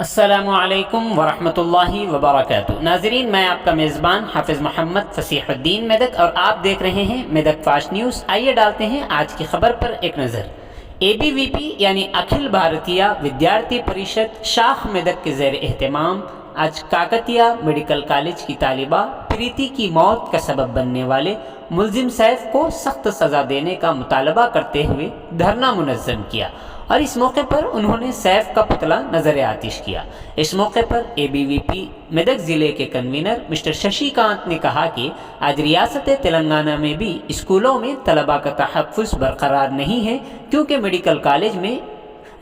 अस्सलामुअलैकुम वरहमतुल्लाहि वबरकातुहू। नाजरीन, मैं आपका मेज़बान हाफिज़ मोहम्मद फसीहुद्दीन मेदक और आप देख रहे हैं मेदक फास्ट न्यूज़। आइए डालते हैं आज की खबर पर एक नज़र। ABVP यानी अखिल भारतीय विद्यार्थी परिषद शाख मेदक के ज़ेर एहतमाम आज काकतिया मेडिकल कॉलेज की तालिबा प्रीति की मौत का सबब बनने वाले मुलजिम सैफ को सख्त सज़ा देने का मुतालबा करते हुए धरना मुनज़्ज़म किया और इस मौके पर उन्होंने सैफ का पुतला नजर आतिश किया। इस मौके पर ABVP मेदक ज़िले के कन्वीनर मिस्टर शशिकांत ने कहा कि आज रियासत तेलंगाना में भी स्कूलों में तलबा का तहफ़्फ़ुज़ बरकरार नहीं है, क्योंकि मेडिकल कॉलेज में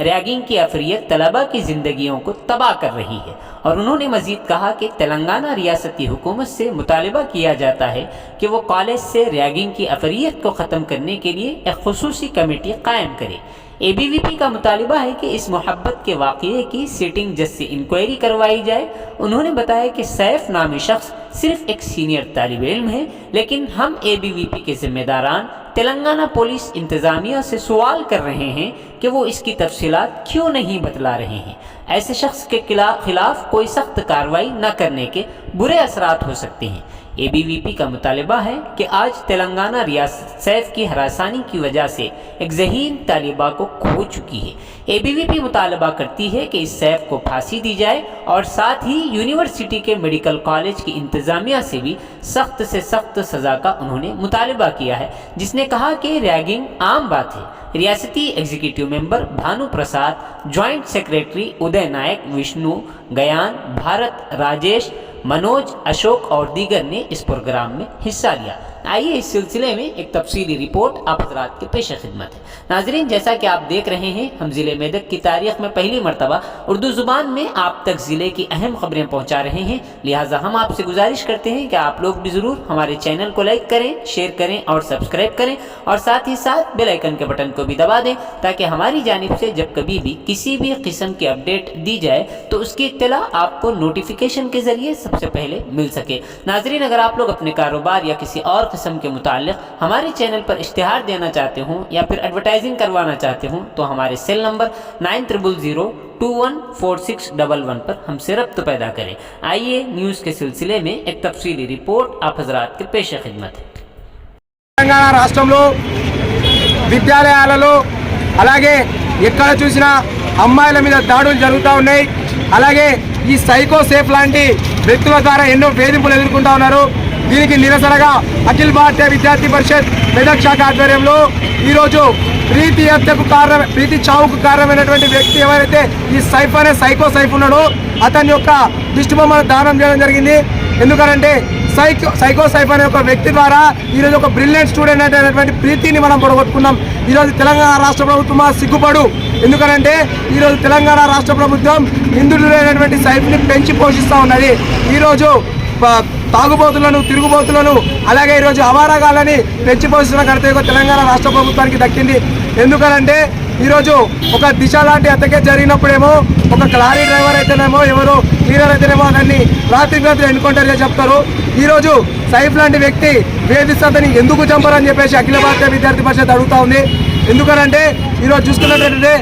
रैगिंग की अफरियत तलबा की ज़िंदगियों को तबाह कर रही है। और उन्होंने मज़ीद कहा कि तेलंगाना रियासती हुकूमत से मुतालबा किया जाता है कि वो कॉलेज से रैगिंग की अफरियत को ख़त्म करने के लिए एक खुसूसी कमेटी कायम करे। ABVP का मुतालिबा है कि इस मोहब्बत के वाक़ये की सिटिंग जज से इंक्वायरी करवाई जाए। उन्होंने बताया कि सैफ नामी शख्स सिर्फ एक सीनियर तालिब इल्म है, लेकिन हम ABVP के ज़िम्मेदारान तेलंगाना पुलिस इंतज़ामिया से सवाल कर रहे हैं कि वो इसकी तफसीलात क्यों नहीं बतला रहे हैं। ऐसे शख्स के खिलाफ कोई सख्त कार्रवाई न करने के बुरे असरात हो सकते हैं। ABVP का मुतालिबा है कि आज तेलंगाना रियासत सैफ की हरासानी की वजह से एक ज़हीन तालिबा को खो चुकी है। ABVP मुतालबा करती है कि इस सैफ को फांसी दी जाए और साथ ही यूनिवर्सिटी के मेडिकल कॉलेज की इंतज़ामिया से भी सख्त से सख्त सज़ा का उन्होंने मुतालबा किया है, जिसने कहा कि रैगिंग आम बात है। रियासती एग्जीक्यूटिव मेंबर भानु प्रसाद, जॉइंट सेक्रेटरी उदय नायक, विष्णु गयान, भारत, राजेश, मनोज, अशोक और दीगर ने इस प्रोग्राम में हिस्सा लिया। आइए इस सिलसिले में एक तफसीली रिपोर्ट आप हज़रात के पेश खिदमत है। नाजरीन, जैसा कि आप देख रहे हैं, हम ज़िले मेदक की तारीख़ में पहली मरतबा उर्दू ज़ुबान में आप तक ज़िले की अहम खबरें पहुँचा रहे हैं। लिहाजा हम आपसे गुजारिश करते हैं कि आप लोग भी ज़रूर हमारे चैनल को लाइक करें, शेयर करें और सब्सक्राइब करें, और साथ ही साथ बेल आइकन के बटन को भी दबा दें, ताकि हमारी जानिब से जब कभी भी किसी भी किस्म की अपडेट दी जाए तो उसकी इत्तला आपको नोटिफिकेशन के ज़रिए सबसे पहले मिल सके। नाजरीन, अगर आप लोग अपने कारोबार या किसी और किस्म के मुताल्लिक़ हमारे चैनल पर इश्तिहार देना चाहते हों या फिर एडवर्टाइजिंग करवाना चाहते हों तो हमारे सेल नंबर 9000214611 पर हमसे रब्त पैदा करें। आइए न्यूज़ के सिलसिले में एक तफसीली रिपोर्ट आप हज़रात के पेश खिदमत है। తెలంగాణ రాష్ట్రంలో విద్యాలయాలలో అలాగే ఎక్కడ చూసినా అమ్మాయిల మీద దాడులు జరుగుతూ ఉన్నాయి. అలాగే ఈ సైకో సేఫ్ లాంటి వ్యక్తుల ద్వారా ఎన్నో వేధింపులు ఎదుర్కొంటూ ఉన్నారు. దీనికి నిరసనగా అఖిల భారతీయ విద్యార్థి పరిషత్ మెదక్ శాఖ ఆధ్వర్యంలో ఈరోజు ప్రీతి చావుకు కారణమైనటువంటి వ్యక్తి ఎవరైతే ఈ సైఫ్ అనే సైకో ఉన్నాడో అతని యొక్క దిష్టి బొమ్మను దానం చేయడం జరిగింది. ఎందుకంటే సైకో సైఫ్ అనే ఒక వ్యక్తి ద్వారా ఈరోజు ఒక బ్రిలియంట్ స్టూడెంట్ అనేటువంటి ప్రీతిని మనం పొడగొట్టుకున్నాం. ఈరోజు తెలంగాణ రాష్ట్ర ప్రభుత్వం సిగ్గుపడు. ఎందుకంటే ఈరోజు తెలంగాణ రాష్ట్ర ప్రభుత్వం నిందితుడైనటువంటి సైఫ్ని పెంచి పోషిస్తూ ఉన్నది. ఈరోజు తాగుబోతులను, తిరుగుబోతులను, అలాగే ఈరోజు అవారాగాళ్ళని పెంచి పోషిస్తున్న కర్తవ్యం తెలంగాణ రాష్ట్ర ప్రభుత్వానికి దక్కింది. ఎందుకంటే ఈరోజు ఒక దిశ లాంటి హత్య జరిగినప్పుడేమో ఒక లారీ డ్రైవర్ అయితేనేమో ఎవరు క్లీనర్ అయితేనేమో అతన్ని రాత్రి ఎన్కౌంటర్గా చెప్తారు. ఈరోజు సైఫ్ లాంటి వ్యక్తి వేధిస్తని ఎందుకు చంపరని చెప్పేసి అఖిల భారతీయ విద్యార్థి పరిషత్ అడుగుతూ ఉంది. ఎందుకంటే ఈరోజు చూసుకున్నట్లయితే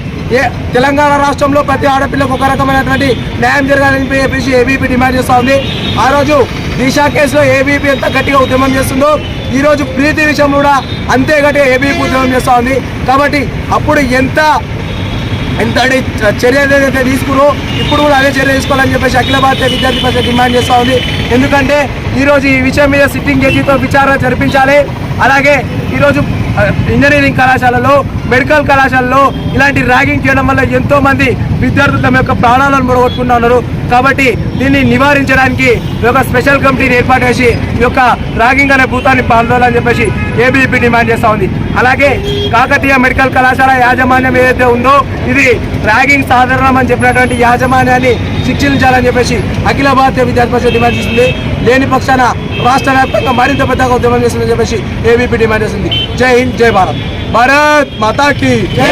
తెలంగాణ రాష్ట్రంలో ప్రతి ఆడపిల్లకు ఒక రకమైనటువంటి న్యాయం జరగాలని చెప్పేసి ABVP డిమాండ్ చేస్తూ ఉంది. ఆ రోజు దిశా కేసులో ABVP ఎంత గట్టిగా ఉద్యమం చేస్తుందో ఈరోజు ప్రీతి విషయం కూడా అంతే గట్టిగా ABVP ఉద్యమం చేస్తూ ఉంది. కాబట్టి అప్పుడు ఎంత చర్య ఏదైతే తీసుకున్నారో ఇప్పుడు కూడా అదే చర్య తీసుకోవాలని చెప్పేసి అఖిల భారతీయ విద్యార్థి పరిషత్ డిమాండ్ చేస్తూ ఉంది. ఎందుకంటే ఈరోజు ఈ విషయం మీద సిట్టింగ్ జడ్జితో విచారణ జరిపించాలి. అలాగే ఈరోజు ఇంజనీరింగ్ కళాశాలలో, మెడికల్ కళాశాలలో ఇలాంటి ర్యాగింగ్ చేయడం వల్ల ఎంతోమంది విద్యార్థులు తమ యొక్క ప్రాణాలను మొడగొట్టుకుంటూ ఉన్నారు. కాబట్టి దీన్ని నివారించడానికి ఒక స్పెషల్ కమిటీని ఏర్పాటు చేసి ఈ యొక్క ర్యాగింగ్ అనే భూతాన్ని పాల్గొనాలని చెప్పేసి ABVP డిమాండ్ చేస్తూ ఉంది. అలాగే కాకతీయ మెడికల్ కళాశాల యాజమాన్యం ఏదైతే ఉందో ఇది ర్యాగింగ్ సాధారణం అని చెప్పినటువంటి యాజమాన్యాన్ని శిక్షించాలని చెప్పేసి అఖిల భారతీయ విద్యార్థి పరిషత్ డిమాండ్ చేస్తుంది. లేని పక్షాన రాష్ట్ర వ్యాప్తంగా మరింత పెద్దగా ఉద్యమం చేస్తుందని చెప్పేసి ABVP డిమాండ్ చేస్తుంది. జై హింద్, జై భారత్, భారత్ మాతా కీ జై.